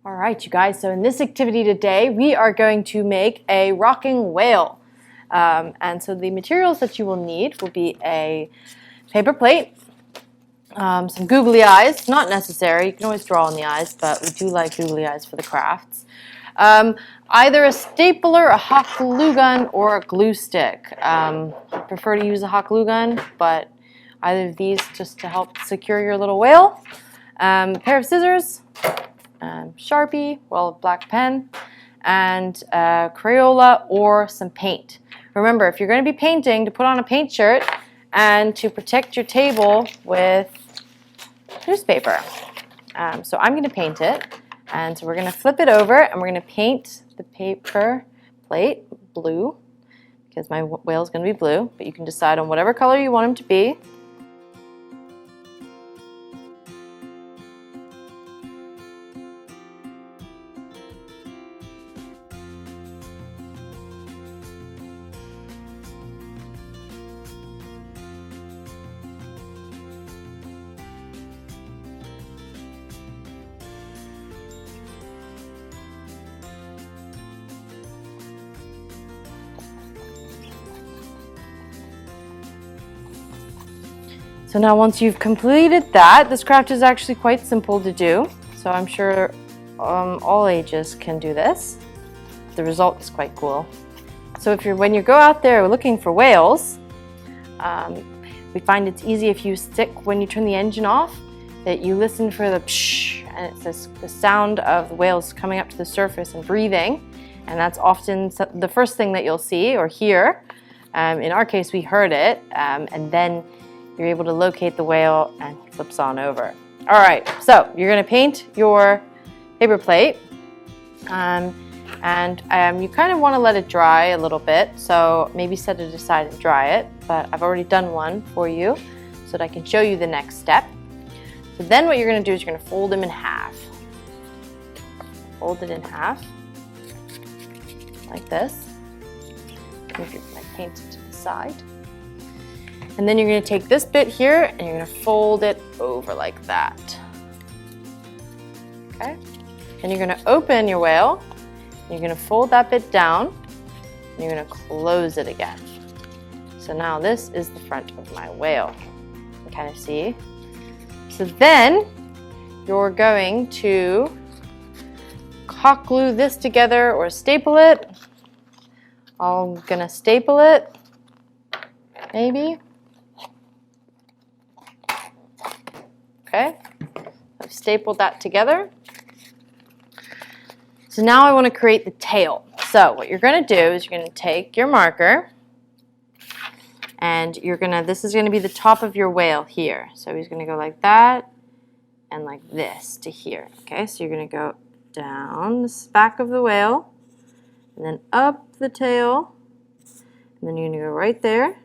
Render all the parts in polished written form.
All right, you guys, so in this activity today, we are going to make a rocking whale. And so the materials that you will need will be a paper plate, some googly eyes, not necessary, you can always draw on the eyes, but we do like googly eyes for the crafts. Either a stapler, a hot glue gun, or a glue stick. I prefer to use a hot glue gun, but either of these just to help secure your little whale. A pair of scissors. Sharpie, well, a black pen, and Crayola or some paint. Remember, if you're going to be painting, to put on a paint shirt and to protect your table with newspaper. So I'm going to paint it, and so we're going to flip it over and we're going to paint the paper plate blue because my whale is going to be blue, but you can decide on whatever color you want him to be. So now once you've completed that, this craft is actually quite simple to do. So I'm sure all ages can do this. The result is quite cool. So when you go out there looking for whales, we find it's easy if you when you turn the engine off, that you listen for the psh, and it's the sound of the whales coming up to the surface and breathing. And that's often the first thing that you'll see or hear. In our case, we heard it, and then you're able to locate the whale and he flips on over. All right, so you're going to paint your paper plate, and you kind of want to let it dry a little bit, so maybe set it aside and dry it, but I've already done one for you so that I can show you the next step. So then what you're going to do is you're going to fold them in half. Fold it in half, like this. Move my paint to the side. And then you're going to take this bit here and you're going to fold it over like that. Okay? Then you're going to open your whale. You're going to fold that bit down and you're going to close it again. So now this is the front of my whale. You can kind of see. So then you're going to hot glue this together or staple it. I'm going to staple it, maybe. Okay, I've stapled that together. So now I want to create the tail. So what you're going to do is you're going to take your marker and this is going to be the top of your whale here. So he's going to go like that and like this to here. Okay, so you're going to go down the back of the whale and then up the tail and then you're going to go right there.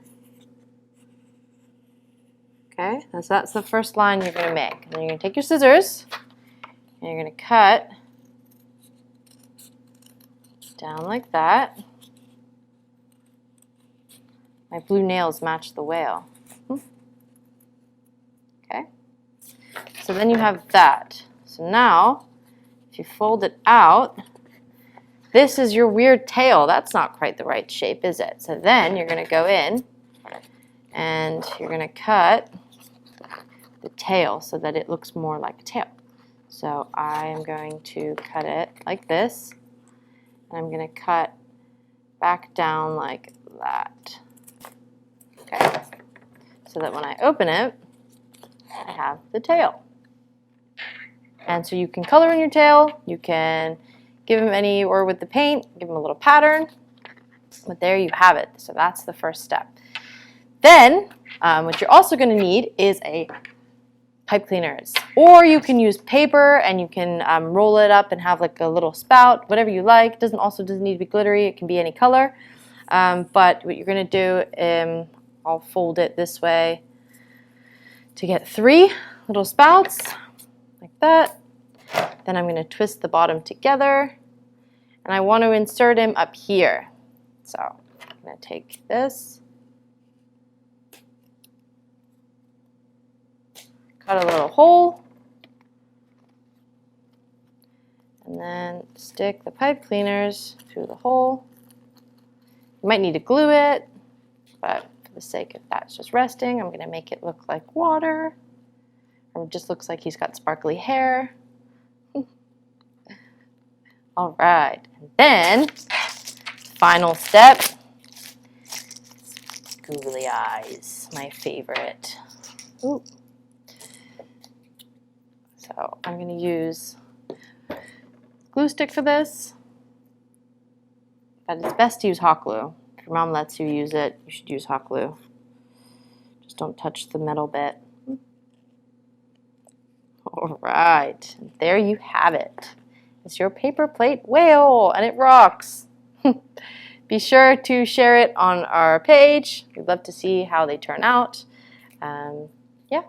Okay, so that's the first line you're going to make. And then you're going to take your scissors and you're going to cut down like that. My blue nails match the whale. Okay, so then you have that. So now, if you fold it out, this is your weird tail. That's not quite the right shape, is it? So then you're going to go in and you're going to cut the tail so that it looks more like a tail. So I am going to cut it like this, and I'm going to cut back down like that. Okay, so that when I open it, I have the tail. And so you can color in your tail, you can give him or with the paint, give him a little pattern, but there you have it. So that's the first step. Then, what you're also going to need is a pipe cleaners, or you can use paper and you can roll it up and have like a little spout, whatever you like. It doesn't need to be glittery, it can be any color, but what you're going to do, I'll fold it this way to get 3 little spouts like that. Then I'm going to twist the bottom together and I want to insert him up here. So I'm going to take this, cut a little hole, And then stick the pipe cleaners through the hole. You might need to glue it, but for the sake of that's just resting, I'm going to make it look like water. Or it just looks like he's got sparkly hair. All right, and then final step, googly eyes, my favorite. Ooh. So I'm going to use glue stick for this, but it's best to use hot glue. If your mom lets you use it, you should use hot glue. Just don't touch the metal bit. All right, and there you have it. It's your paper plate whale, and it rocks. Be sure to share it on our page. We'd love to see how they turn out. Yeah.